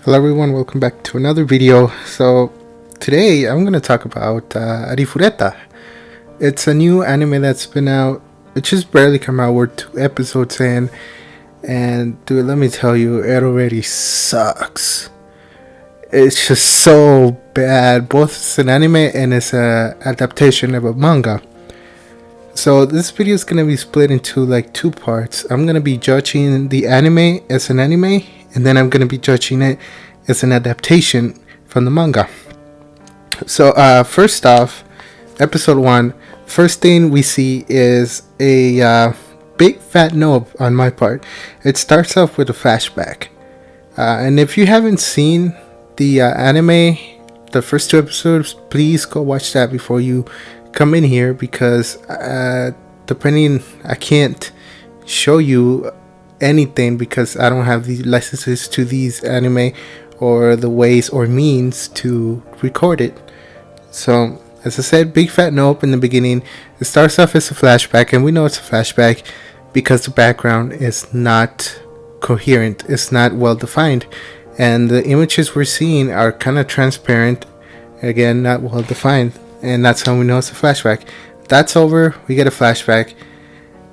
Hello everyone, welcome back to another video. So today I'm going to talk about Arifureta. It's a new anime that's been out. It just barely come out. We're 2 episodes in, and dude, let me tell you, it already sucks. It's just so bad. Both it's an anime and it's a adaptation of a manga. So this video is going to be split into like 2 parts. I'm going to be judging the anime as an anime, and then I'm going to be judging it as an adaptation from the manga. So first off, episode 1, first thing we see is a big fat no on my part. It starts off with a flashback. And if you haven't seen the anime, the first 2 episodes, please go watch that before you come in here, because depending, I can't show you anything because I don't have the licenses to these anime or the ways or means to record it. So as I said, big fat nope in the beginning. It starts off as a flashback, and we know it's a flashback because the background is not coherent, it's not well defined, and the images we're seeing are kind of transparent, again not well defined, and that's how we know it's a flashback. That's over, we get a flashback.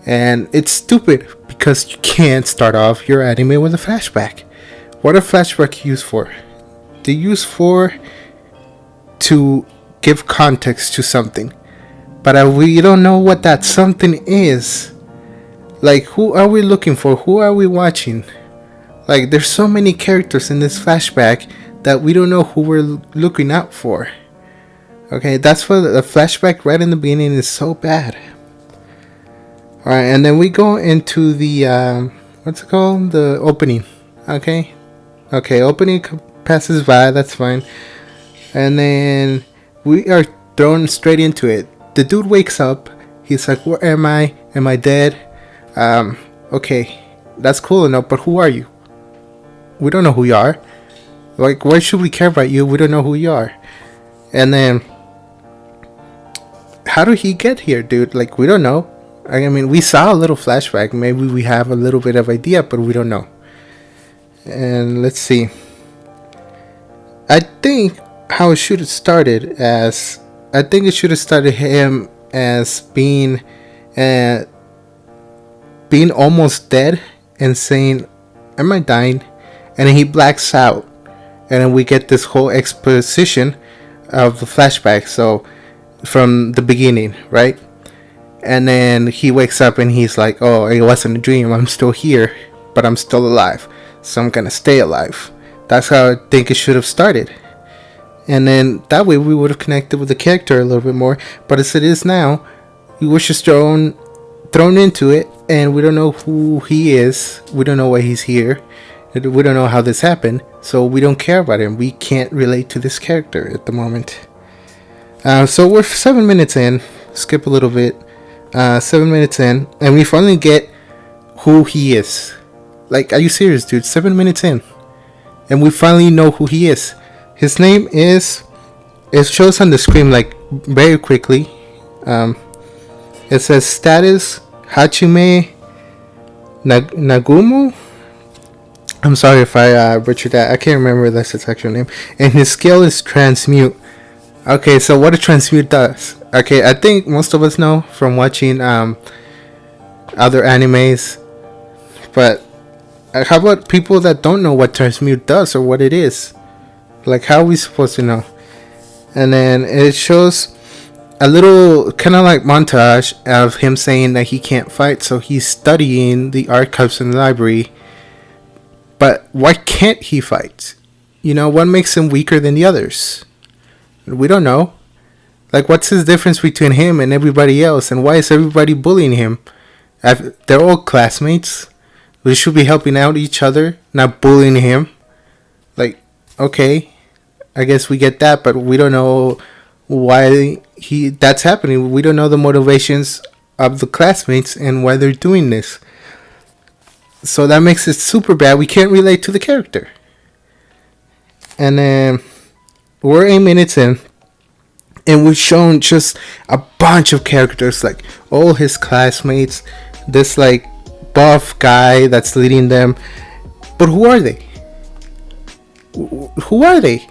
And it's stupid because you can't start off your anime with a flashback. What are flashbacks used for? They're used for to give context to something. But we don't know what that something is. Like, who are we looking for? Who are we watching? Like, there's so many characters in this flashback that we don't know who we're looking out for. Okay, that's why the flashback right in the beginning is so bad. Alright, and then we go into the, what's it called? The opening. Okay, opening passes by, that's fine. And then we are thrown straight into it. The dude wakes up, he's like, where am I? Am I dead? Okay, that's cool enough, but who are you? We don't know who you are. Like, why should we care about you? We don't know who you are. And then, how did he get here, dude? Like, we don't know. I mean, we saw a little flashback. Maybe we have a little bit of idea, but we don't know. And let's see. I think how it should have started as... I think it should have started him as being almost dead and saying, am I dying? And then he blacks out. And then we get this whole exposition of the flashback. So, from the beginning, right? And then he wakes up and he's like, oh, it wasn't a dream. I'm still here, but I'm still alive. So I'm going to stay alive. That's how I think it should have started. And then that way we would have connected with the character a little bit more. But as it is now, he was just thrown into it. And we don't know who he is. We don't know why he's here. We don't know how this happened. So we don't care about him. We can't relate to this character at the moment. So we're 7 minutes in. Skip a little bit. 7 minutes in, and we finally get who he is. Like, are you serious, dude? 7 minutes in, and we finally know who he is. His name is... It shows on the screen, like, very quickly. It says status Hachime Nagumo. I'm sorry if I butchered that. I can't remember that's his actual name. And his skill is transmute. Okay, so what a transmute does. Okay, I think most of us know from watching other animes. But how about people that don't know what transmute does or what it is? Like, how are we supposed to know? And then it shows a little kind of like montage of him saying that he can't fight. So he's studying the archives in the library. But why can't he fight? You know, what makes him weaker than the others? We don't know. Like, what's his difference between him and everybody else? And why is everybody bullying him? They're all classmates. We should be helping out each other, not bullying him. Like, okay, I guess we get that, but we don't know why that's happening. We don't know the motivations of the classmates and why they're doing this. So that makes it super bad. We can't relate to the character. And then... we're 8 minutes in, and we've shown just a bunch of characters, like all his classmates, this like buff guy that's leading them. But who are they? Who are they?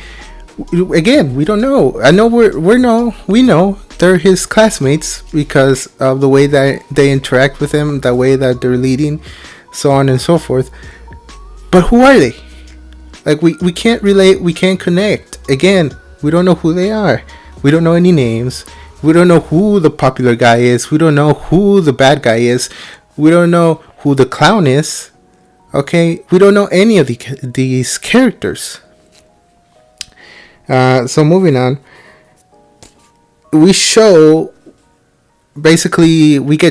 Again, we don't know. I know we know they're his classmates because of the way that they interact with him, the way that they're leading, so on and so forth. But who are they? Like, we can't relate, we can't connect. Again, we don't know who they are. We don't know any names. We don't know who the popular guy is. We don't know who the bad guy is. We don't know who the clown is. Okay? We don't know any of these characters. So moving on. We get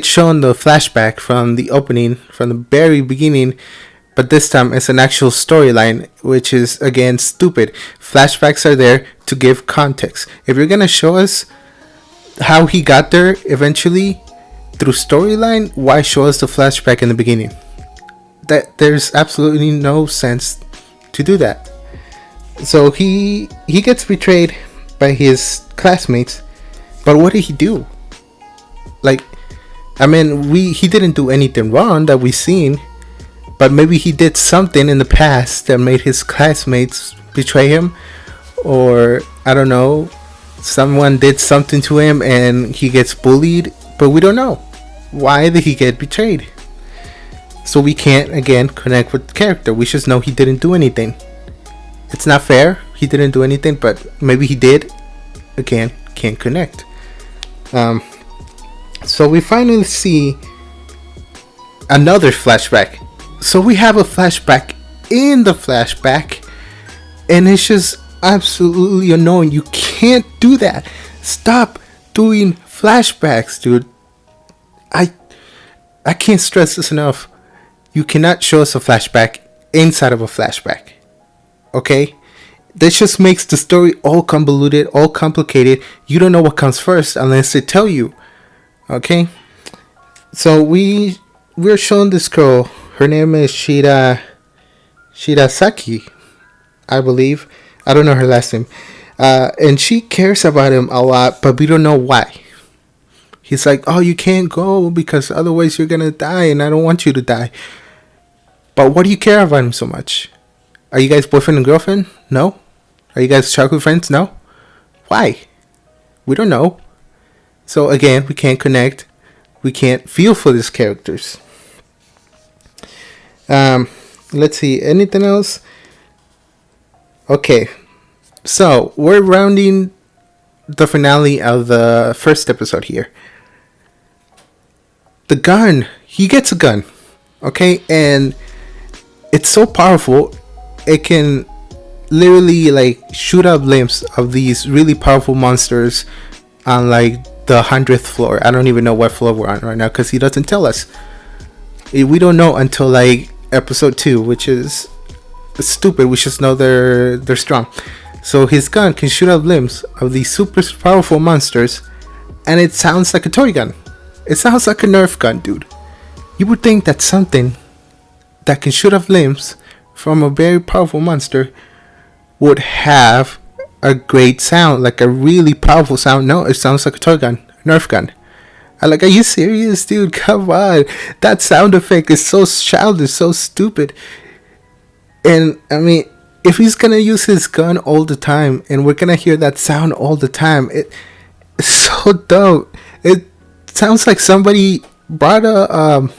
shown the flashback from the opening, from the very beginning. But this time it's an actual storyline, which is, again, stupid. Flashbacks are there to give context. If you're going to show us how he got there eventually through storyline, why show us the flashback in the beginning? That there's absolutely no sense to do that. So he gets betrayed by his classmates, but what did he do? Like, I mean, he didn't do anything wrong that we've seen, but maybe he did something in the past that made his classmates betray him, or I don't know, someone did something to him and he gets bullied, but we don't know. Why did he get betrayed? So we can't, again, connect with the character. We just know he didn't do anything. It's not fair. He didn't do anything, but maybe he did. Again, can't connect. So we finally see another flashback. So we have a flashback in the flashback, and it's just absolutely annoying. You can't do that. Stop doing flashbacks, dude. I can't stress this enough. You cannot show us a flashback inside of a flashback. Okay? This just makes the story all convoluted, all complicated. You don't know what comes first unless they tell you. Okay? So we're shown this girl. Her name is Shirasaki, I believe. I don't know her last name. And she cares about him a lot, but we don't know why. He's like, oh, you can't go because otherwise you're going to die and I don't want you to die. But what do you care about him so much? Are you guys boyfriend and girlfriend? No. Are you guys childhood friends? No. Why? We don't know. So again, we can't connect. We can't feel for these characters. Let's see. Anything else? Okay. So we're rounding the finale of the first episode here. The gun. He gets a gun. Okay? And it's so powerful. It can literally like shoot up limbs of these really powerful monsters on like the 100th floor. I don't even know what floor we're on right now because he doesn't tell us. We don't know until like episode 2, which is stupid. We just know they're strong. So his gun can shoot up limbs of these super powerful monsters, and it sounds like a toy gun. It sounds like a Nerf gun, dude. You would think that something that can shoot up limbs from a very powerful monster would have a great sound, like a really powerful sound. No, it sounds like a toy gun, Nerf gun. I'm like, are you serious, dude? Come on. That sound effect is so childish, so stupid. And I mean, if he's gonna use his gun all the time and we're gonna hear that sound all the time, it's so dumb. It sounds like somebody brought a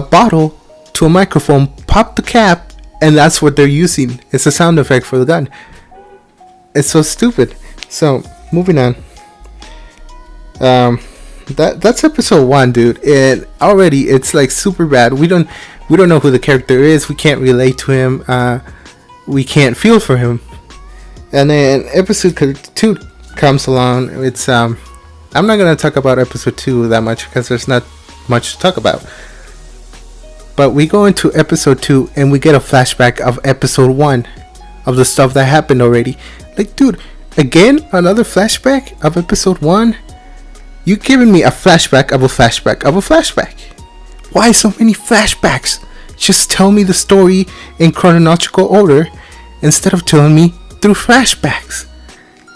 bottle to a microphone, popped the cap, and that's what they're using. It's a sound effect for the gun. It's so stupid. So moving on. That's episode 1, dude. And already it's like super bad. We don't know who the character is. We can't relate to him. We can't feel for him. And then episode 2 comes along. It's I'm not gonna talk about episode 2 that much because there's not much to talk about. But we go into episode 2 and we get a flashback of episode 1 of the stuff that happened already. Like, dude, again another flashback of episode 1. You giving me a flashback of a flashback of a flashback. Why so many flashbacks? Just tell me the story in chronological order instead of telling me through flashbacks.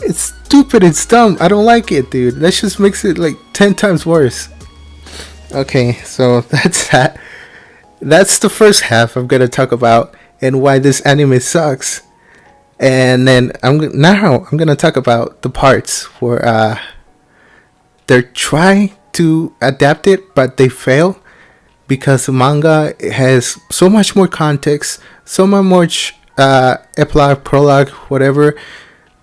It's stupid, it's dumb. I don't like it, dude. That just makes it like 10 times worse. Okay, so that's that. That's the first half I'm gonna talk about. and why this anime sucks. And then I'm gonna talk about the parts where they're trying to adapt it, but they fail because the manga has so much more context, so much epilogue, prologue, whatever,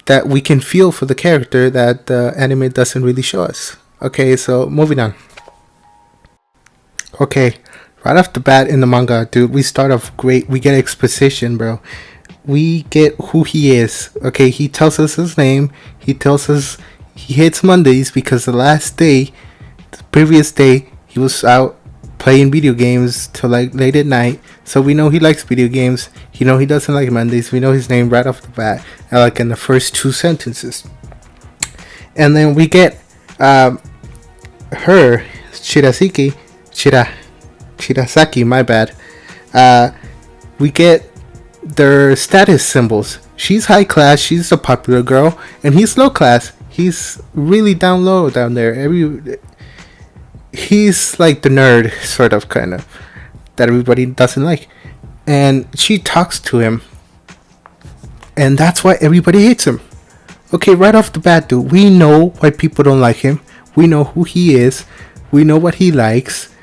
that we can feel for the character that the anime doesn't really show us. Okay, so moving on. Okay, right off the bat in the manga, dude, we start off great. We get exposition, bro. We get who he is. Okay, he tells us his name. He tells us he hates Mondays because the previous day, he was out playing video games till like late at night. So we know he likes video games. You know he doesn't like Mondays. We know his name right off the bat, like in the first 2 sentences. And then we get her, Shirasaki, my bad. We get their status symbols. She's high class, she's a popular girl, and he's low class. He's really down low down there. He's like the nerd, sort of, kind of, that everybody doesn't like. And she talks to him, and that's why everybody hates him. Okay, right off the bat, dude, we know why people don't like him. We know who he is. We know what he likes.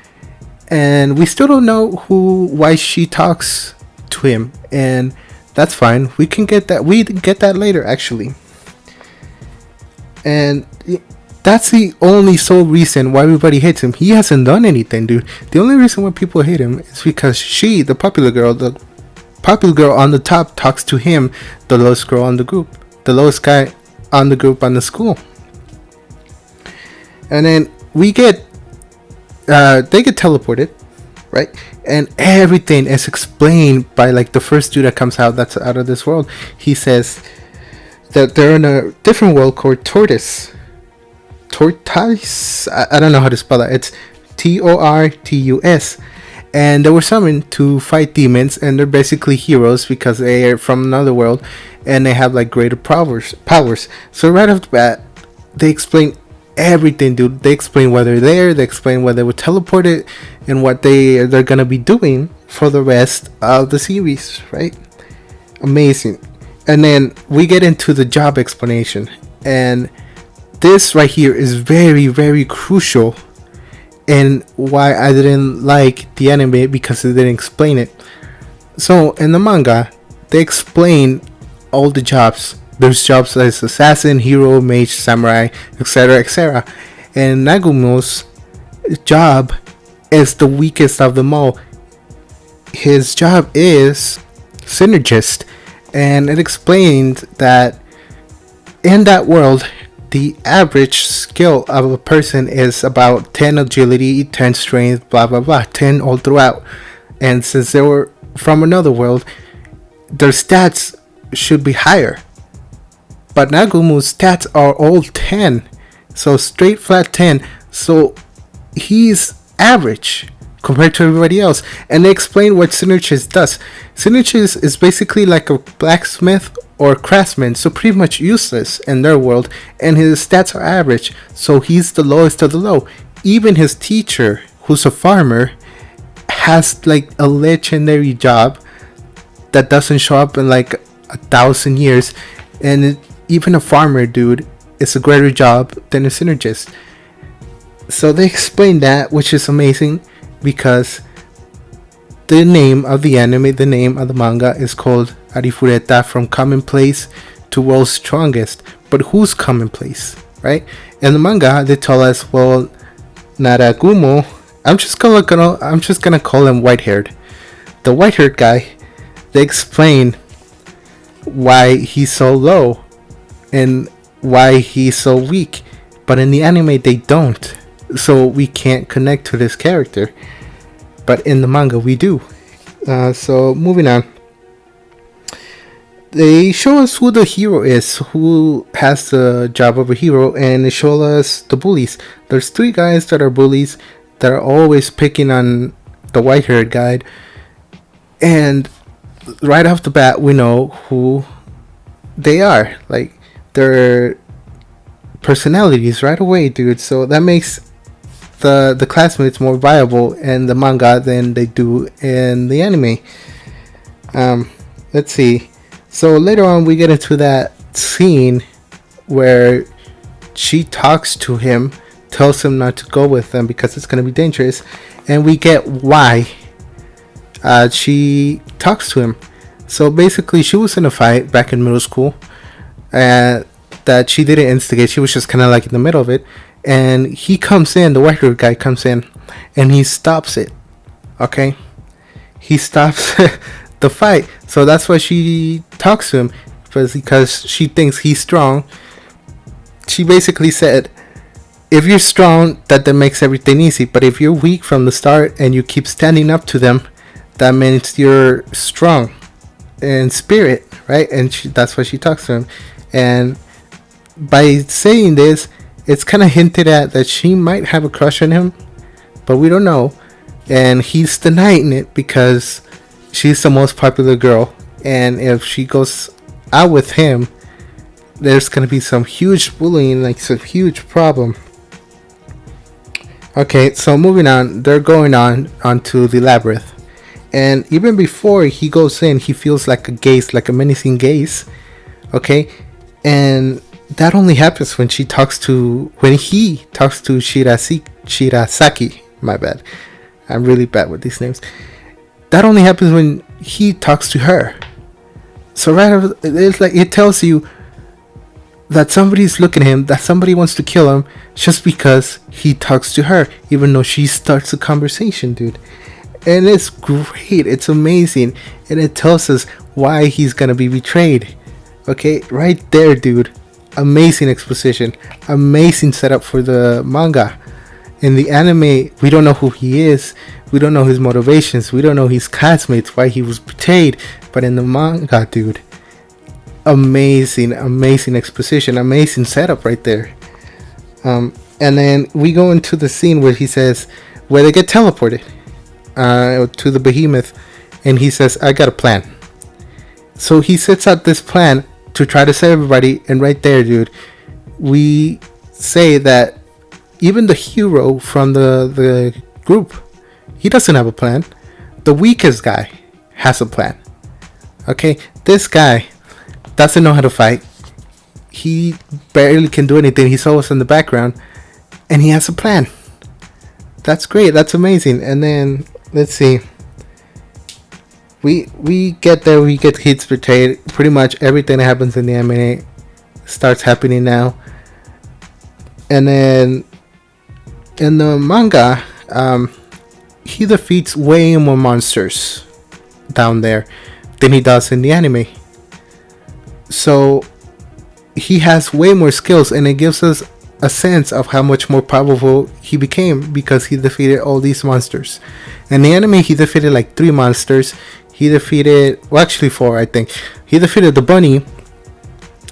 And we still don't know why she talks to him. And that's fine. We can get that. We get that later, actually. And that's the only sole reason why everybody hates him. He hasn't done anything, dude. The only reason why people hate him is because she, the popular girl on the top, talks to him, the lowest girl on the group, the lowest guy on the group on the school. And then we get, they get teleported, right? And everything is explained by like the first dude that comes out that's out of this world. He says that they're in a different world called Tortoise. I don't know how to spell that. It's Tortus. And they were summoned to fight demons, and they're basically heroes because they are from another world and they have like greater powers. So right off the bat, they explain everything, dude. They explain why they're there, they explain why they were teleported, and what they're gonna be doing for the rest of the series, right? Amazing. And then we get into the job explanation, and this right here is very, very crucial, and why I didn't like the anime, because it didn't explain it. So in the manga, they explain all the jobs. There's jobs as assassin, hero, mage, samurai, etc., etc. And Nagumo's job is the weakest of them all. His job is synergist, and it explained that in that world, the average skill of a person is about 10 agility, 10 strength, blah blah blah, 10 all throughout. And since they were from another world, their stats should be higher. But Nagumu's stats are all 10. So straight flat 10. So he's average compared to everybody else. And they explain what Synergist does. Synergist is basically like a blacksmith or craftsman, so pretty much useless in their world, and his stats are average, so he's the lowest of the low. Even his teacher, who's a farmer, has like a legendary job that doesn't show up in like 1,000 years, and even a farmer, dude, is a greater job than a synergist. So they explain that, which is amazing, because the name of the anime, the name of the manga is called Arifureta, from commonplace to world's strongest. But who's commonplace, right? In the manga, they tell us, well, Naragumo, I'm just gonna call him white-haired. The white-haired guy, they explain why he's so low and why he's so weak. But in the anime, they don't. So we can't connect to this character. But in the manga, we do. So moving on. They show us who the hero is, who has the job of a hero, and they show us the bullies. There's 3 guys that are bullies that are always picking on the white-haired guy. And right off the bat, we know who they are. Like, their personalities right away, dude. So that makes the classmates more viable in the manga than they do in the anime. Let's see. So later on, we get into that scene where she talks to him, tells him not to go with them because it's going to be dangerous, and we get why she talks to him. So basically, she was in a fight back in middle school, that she didn't instigate. She was just kind of like in the middle of it, and he comes in. The white haired guy comes in, and he stops it. Okay, he stops the fight. So that's why she talks to him, because she thinks he's strong. She basically said, if you're strong, that makes everything easy. But if you're weak from the start and you keep standing up to them, that means you're strong in spirit, right? And that's why she talks to him. And by saying this, it's kind of hinted at that she might have a crush on him, but we don't know. And he's denying it because she's the most popular girl. And if she goes out with him, there's going to be some huge bullying, like some huge problem. Okay, so moving on, they're going on onto the labyrinth. And even before he goes in, he feels like a gaze, like a menacing gaze. Okay, and that only happens when he talks to Shirasaki. My bad, I'm really bad with these names. That only happens when he talks to her. So right, it's like it tells you that somebody's looking at him, that somebody wants to kill him just because he talks to her, even though she starts a conversation, dude. And it's great, it's amazing, and it tells us why he's gonna be betrayed. Okay, right there, dude. Amazing exposition, amazing setup for the manga. In the anime, we don't know who he is, we don't know his motivations, we don't know his classmates, why he was betrayed. But in the manga, dude, amazing exposition, amazing setup right there. And then we go into the scene where he says, where they get teleported to the behemoth, and he says, I got a plan. So he sets out this plan to try to save everybody, and right there, dude, we say that even the hero from the group, he doesn't have a plan. The weakest guy has a plan. Okay, this guy doesn't know how to fight. He barely can do anything. He's always in the background, and he has a plan. That's great. That's amazing. And then let's see. We get there. We get hits betrayed. Pretty much everything that happens in the anime starts happening now. And then in the manga, he defeats way more monsters down there than he does in the anime. So he has way more skills, and it gives us a sense of how much more powerful he became because he defeated all these monsters. In the anime, he defeated like 3 monsters. He defeated, well, actually 4, I think. He defeated the bunny.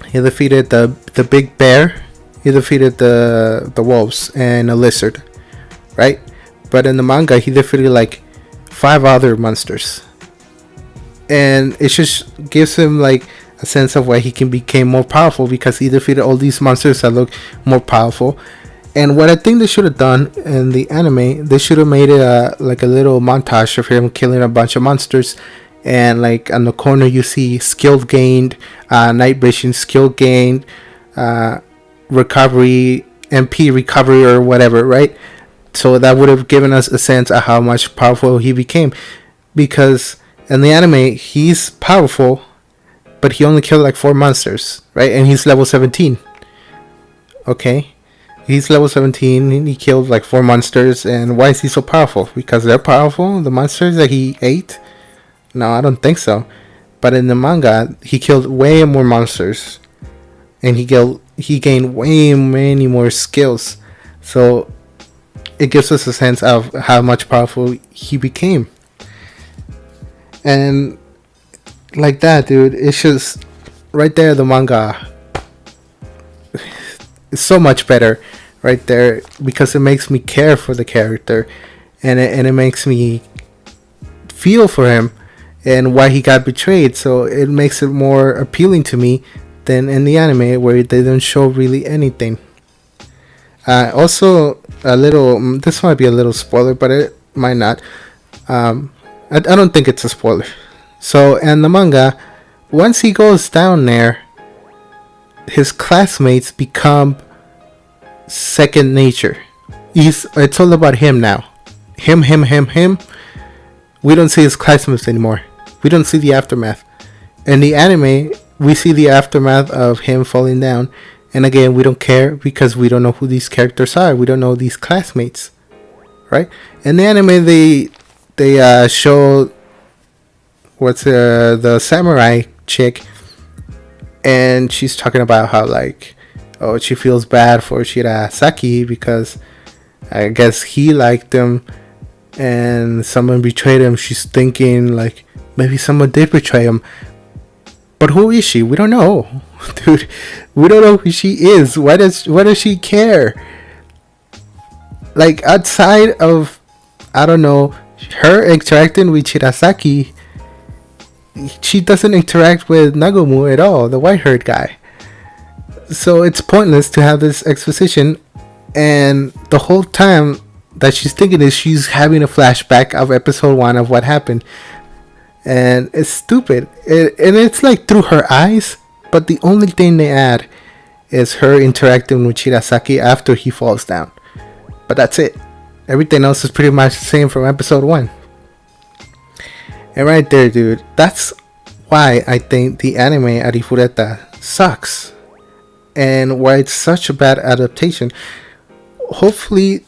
He defeated the big bear. He defeated the wolves and a lizard, right? But in the manga, he defeated like 5 other monsters, and it just gives him like a sense of why he became more powerful, because he defeated all these monsters that look more powerful. And what I think they should have done in the anime, they should have made it like a little montage of him killing a bunch of monsters, and like on the corner you see skill gained, night vision skill gained, recovery, MP recovery or whatever, right? So that would have given us a sense of how much powerful he became, because in the anime he's powerful, but he only killed like 4 monsters, right? And he's level 17. Okay, he's level 17 and he killed like 4 monsters. And why is he so powerful? Because they're powerful, the monsters that he ate? No, I don't think so. But in the manga, he killed way more monsters, and he gained way many more skills. So it gives us a sense of how much powerful he became. And like that, dude, it's just right there, the manga is so much better right there, because it makes me care for the character, and it makes me feel for him and why he got betrayed. So it makes it more appealing to me than in the anime, where they don't show really anything. Also, this might be a little spoiler, but it might not. I don't think it's a spoiler. So in the manga, once he goes down there, his classmates become second nature. It's all about him now. Him. We don't see his classmates anymore. We don't see the aftermath. In the anime, we see the aftermath of him falling down. And again, we don't care because we don't know who these characters are. We don't know these classmates, right? In the anime, they show what's the samurai chick, and she's talking about how like, oh, she feels bad for Shirasaki because I guess he liked him and someone betrayed him. She's thinking like maybe someone did betray him. But who is she? We don't know. Dude, we don't know who she is. Why does she care? Like outside of, I don't know, her interacting with Shirasaki, she doesn't interact with Nagumo at all, the white-haired guy. So it's pointless to have this exposition, and the whole time that she's thinking is she's having a flashback of episode 1 of what happened. And it's stupid. And it's like through her eyes, but the only thing they add is her interacting with Shirasaki after he falls down. But that's it. Everything else is pretty much the same from episode 1. And right there, dude, that's why I think the anime Arifureta sucks. And why it's such a bad adaptation. Hopefully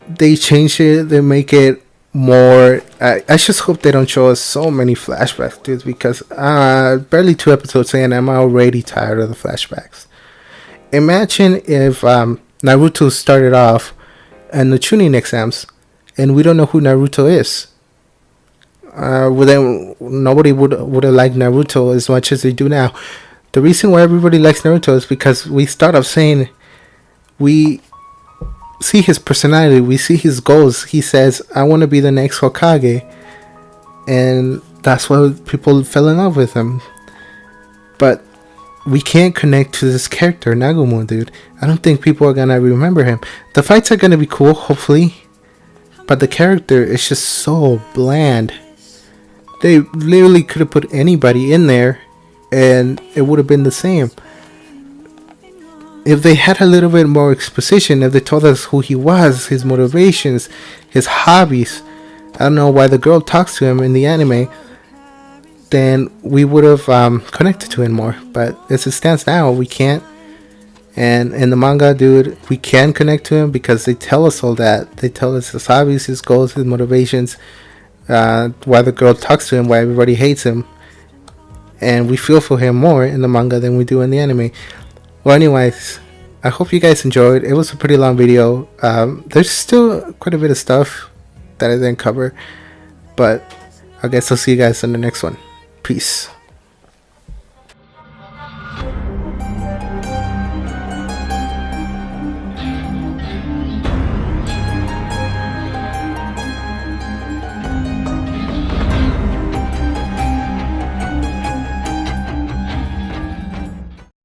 they change it, they make it more. I just hope they don't show us so many flashbacks, dude, because barely 2 episodes in, I'm already tired of the flashbacks. Imagine if Naruto started off in the Chunin exams and we don't know who Naruto is. Then nobody would have liked Naruto as much as they do now. The reason why everybody likes Naruto is because we start off saying we see his personality, we see his goals. He says, I want to be the next Hokage, and that's why people fell in love with him. But we can't connect to this character, Nagumo, dude. I don't think people are gonna remember him. The fights are gonna be cool, hopefully, but the character is just so bland. They literally could have put anybody in there and it would have been the same. If they had a little bit more exposition, if they told us who he was, his motivations, his hobbies, I don't know why the girl talks to him in the anime, then we would have connected to him more. But as it stands now, we can't. And in the manga, dude, we can connect to him because they tell us all that. They tell us his hobbies, his goals, his motivations, why the girl talks to him, why everybody hates him. And we feel for him more in the manga than we do in the anime. Well, anyways, I hope you guys enjoyed. It was a pretty long video. There's still quite a bit of stuff that I didn't cover, but I guess I'll see you guys in the next one. Peace.